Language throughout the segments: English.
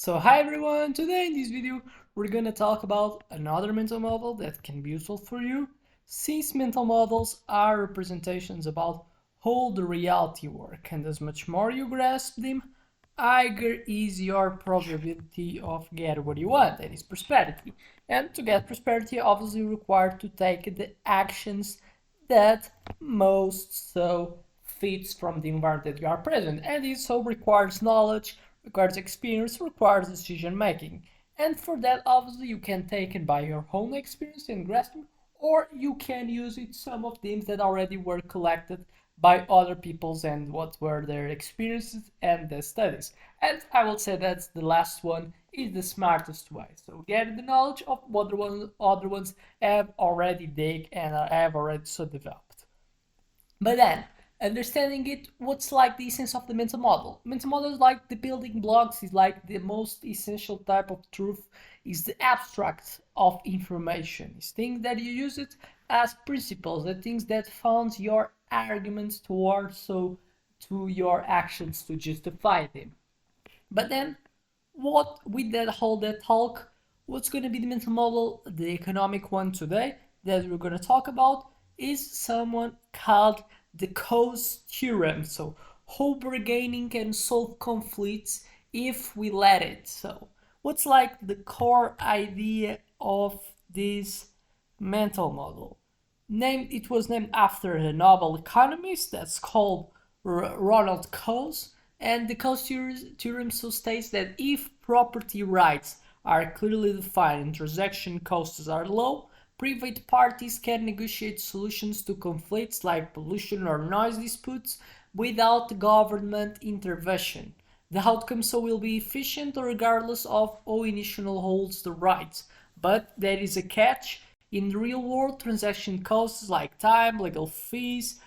So hi everyone, today in this video we're gonna talk about another mental model that can be useful for you, since mental models are representations about how the reality works, and as much more you grasp them, higher is your probability of getting what you want, that is prosperity. And to get prosperity obviously you require to take the actions that most so fits from the environment that you are present, and it so requires knowledge, requires experience, requires decision making. And for that, obviously, you can take it by your own experience and grasping, or you can use it some of them that already were collected by other people's and what were their experiences and their studies. And I will say that's the last one is the smartest way. So get the knowledge of what the other ones have already dig and have already so developed. But then, understanding it, what's like the essence of the mental model? Mental model is like the building blocks, is like the most essential type of truth, is the abstract of information. It's things that you use it as principles, the things that found your arguments towards so to your actions to justify them. But then, what with that whole that talk, what's going to be the mental model, the economic one today that we're going to talk about is someone called the Coase Theorem. So, how bargaining can solve conflicts if we let it. So, what's like the core idea of this mental model? It was named after a Nobel economist that's called Ronald Coase, and the Coase theorem so states that if property rights are clearly defined and transaction costs are low, private parties can negotiate solutions to conflicts like pollution or noise disputes without government intervention. The outcome so will be efficient regardless of who initially holds the rights. But there is a catch. In the real world, transaction costs like time, legal fees,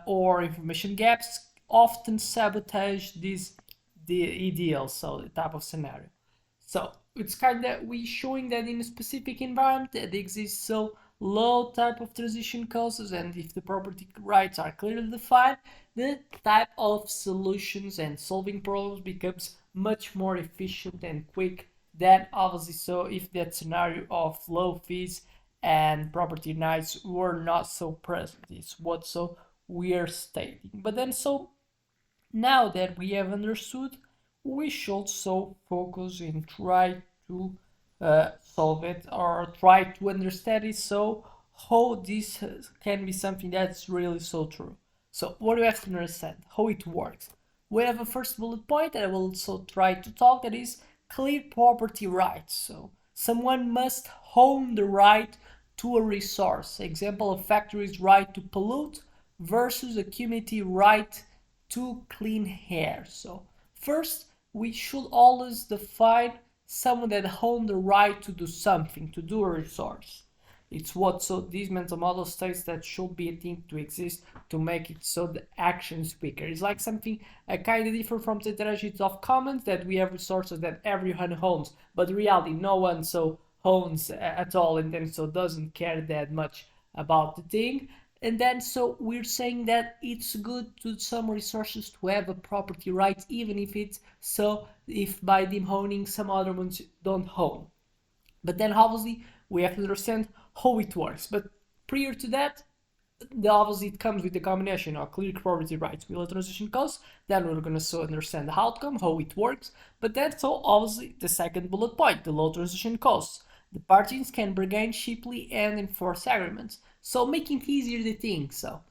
or information gaps often sabotage the ideal, so the type of scenario. So it's kind of we showing that in a specific environment that exists so low type of transition costs, and if the property rights are clearly defined, the type of solutions and solving problems becomes much more efficient and quick than obviously so if that scenario of low fees and property rights were not so present. It's what so we are stating. But then so now that we have understood, we should so focus and try to solve it or try to understand it so how this can be something that's really so true. So what do we have to understand? How it works. We have a first bullet point that I will also try to talk, that is clear property rights. So someone must own the right to a resource. Example, a factory's right to pollute versus a community right to clean air. So first, we should always define someone that owns the right to do something, to do a resource. It's what so this mental model states that should be a thing to exist to make it so the action is quicker. It's like something kind of different from the tragedy of commons that we have resources that everyone owns, but in reality no one so owns at all, and then so doesn't care that much about the thing. And then so we're saying that it's good to some resources to have a property rights, even if it's so if by them owning some other ones don't own. But then obviously we have to understand how it works. But prior to that, obviously it comes with a combination of clear property rights, will transition costs. Then we're gonna so understand the outcome, how it works. But then so obviously the second bullet point, the low transition costs. The parties can bargain cheaply and enforce agreements, so making it easier to think. So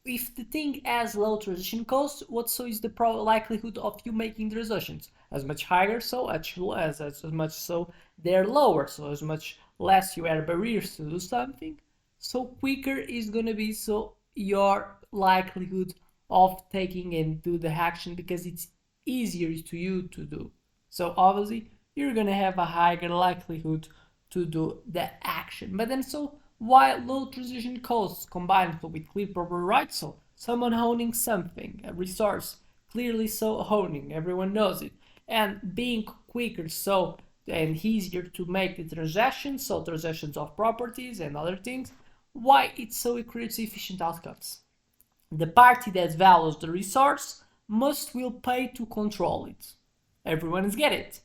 if the thing has low transition costs, what so is the likelihood of you making the transitions? As much higher, so as much so they're lower, so as much less you have barriers to do something, so quicker is gonna be so your likelihood of taking and do the action because it's easier to you to do. So obviously you're gonna have a higher likelihood to do the action. But then so while low transition costs combined with clear proper rights, so someone owning something, a resource, clearly so owning, everyone knows it, and being quicker so and easier to make the transactions, so transactions of properties and other things, why it's so it creates efficient outcomes. The party that values the resource must will pay to control it. Everyone get it.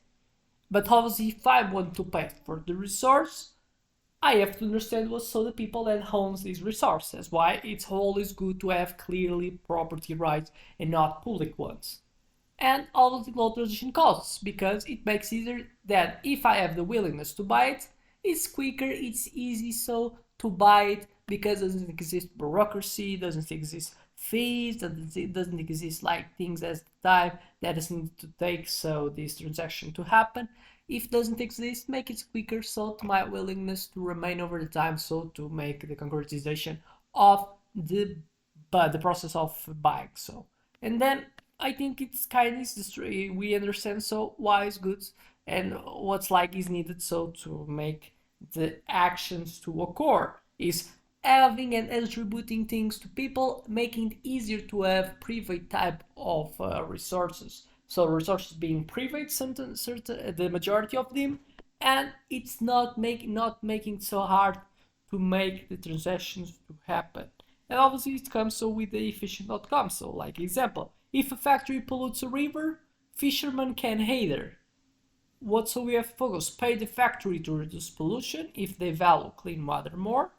But obviously, if I want to pay for the resource, I have to understand what's so the people that owns these resources. Why it's always good to have clearly property rights and not public ones. And all of the low transition costs, because it makes easier that if I have the willingness to buy it, it's quicker, it's easy so to buy it because doesn't exist bureaucracy, doesn't exist fees, doesn't exist like things as time that is needed to take so this transaction to happen. If it doesn't exist, make it quicker so to my willingness to remain over the time so to make the concretization of the process of buying. So and then I think it's kind of we understand so why is good and what's like is needed so to make the actions to occur is having and attributing things to people, making it easier to have private type of resources. So resources being private, certain the majority of them, and it's not making it so hard to make the transactions to happen. And obviously it comes so with the efficient outcome. So like example, if a factory pollutes a river, fishermen can either what so we have focused, pay the factory to reduce pollution if they value clean water more,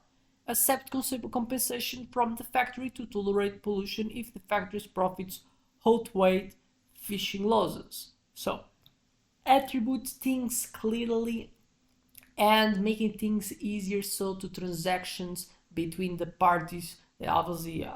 accept compensation from the factory to tolerate pollution if the factory's profits outweigh fishing losses. So attribute things clearly and making things easier so to transactions between the parties, obviously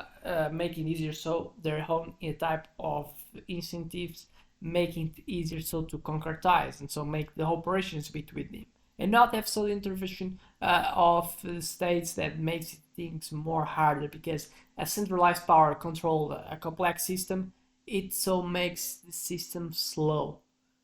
making easier so their own type of incentives, making it easier so to concretize and so make the operations between them and not have so intervention of states that makes things more harder because a centralized power control a complex system, it so makes the system slow.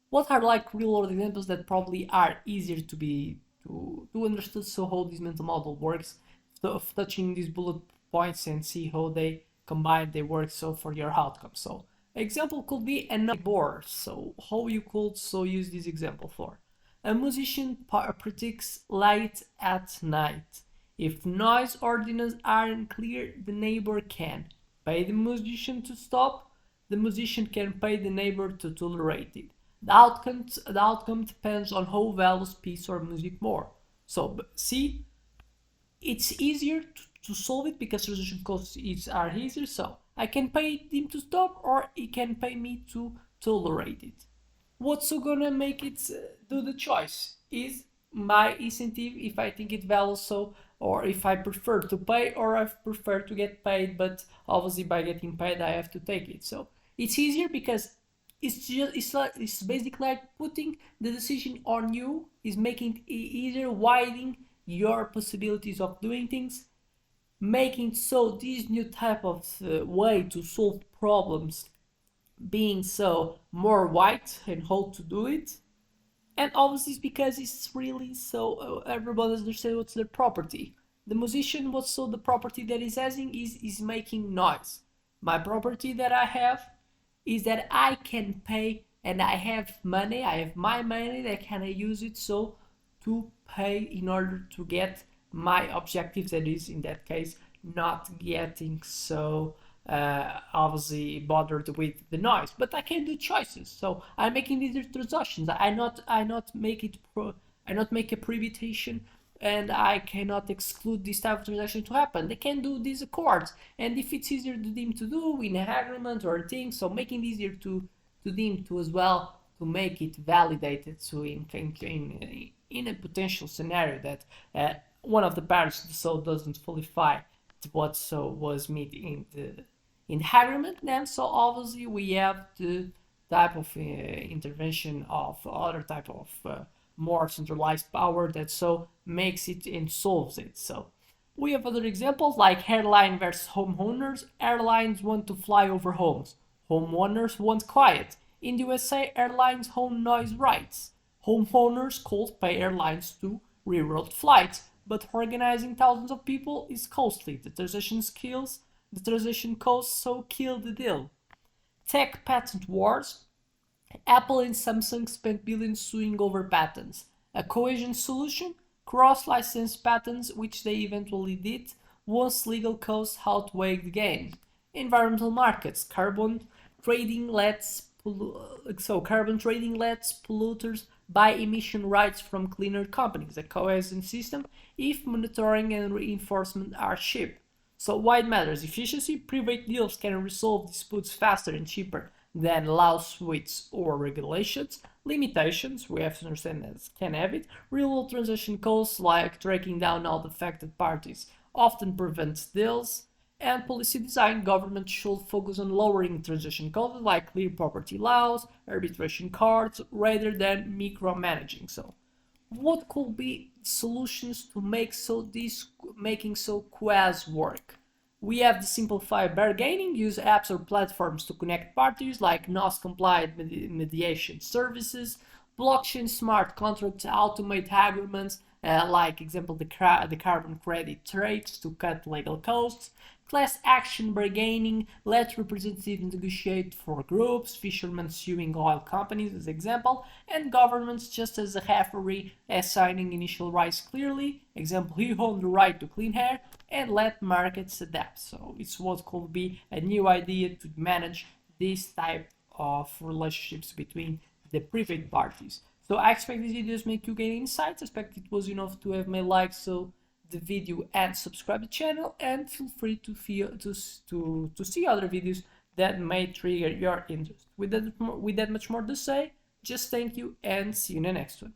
What are like real world examples that probably are easier to be to understand so how this mental model works, of touching these bullet points and see how they combine they work so for your outcome. So example could be a night board. So how you could so use this example for a musician predicts light at night. If noise ordinances aren't clear, the neighbor can pay the musician to stop. The musician can pay the neighbor to tolerate it. The outcome depends on who values peace or music more. So see, it's easier to solve it because resolution costs are easier. So I can pay him to stop, or he can pay me to tolerate it. What's so gonna make it do the choice is my incentive if I think it values so, or if I prefer to pay or I prefer to get paid, but obviously by getting paid I have to take it. So it's easier because it's basically like putting the decision on you, is making it easier, widening your possibilities of doing things, making so this new type of way to solve problems being so more white and how to do it. And obviously it's because it's really so everybody understands what's their property. The musician, what's so the property that is having is making noise. My property that I have is that I can pay and I have money, I have my money that can I use it so to pay in order to get my objectives, that is in that case not getting so obviously bothered with the noise, but I can do choices. So I'm making these transactions. I not make it I not make a prohibition, and I cannot exclude this type of transaction to happen. They can do these accords, and if it's easier to them to do in an agreement or things, so making it easier to them to as well to make it validated. So in a potential scenario that one of the parties so doesn't fully what so was made in the agreement, then so obviously we have the type of intervention of other type of more centralized power that so makes it and solves it. So we have other examples like airline versus homeowners. Airlines want to fly over homes. Homeowners want quiet. In the USA, airlines own noise rights. Homeowners could pay airlines to reroute flights, but organizing thousands of people is costly. The transition costs so kill the deal. Tech patent wars. Apple and Samsung spent billions suing over patents. A Coasean solution? Cross-license patents, which they eventually did, once legal costs outweighed the gain. Environmental markets. Carbon trading lets polluters buy emission rights from cleaner companies, a Coasean system, if monitoring and reinforcement are cheap. So why it matters? Efficiency, private deals can resolve disputes faster and cheaper than lawsuits or regulations. Limitations, we have to understand that can have it. Real-world transaction costs, like tracking down all the affected parties, often prevents deals. And policy design, government should focus on lowering transaction costs, like clear property laws, arbitration cards, rather than micromanaging. So what could be solutions to making so Coase work? We have the simplified bargaining, use apps or platforms to connect parties like NOS-compliant mediation services, blockchain smart contracts automate agreements, like example the carbon credit trades to cut legal costs, class action bargaining, let representatives negotiate for groups, fishermen suing oil companies as example, and governments just as a referee assigning initial rights clearly, example you own the right to clean air, and let markets adapt. So it's what could be a new idea to manage this type of relationships between the private parties. So I expect these videos make you gain insights. I expect it was enough to have my like so the video and subscribe the channel, and feel free to see other videos that may trigger your interest. With that much more to say, just thank you and see you in the next one.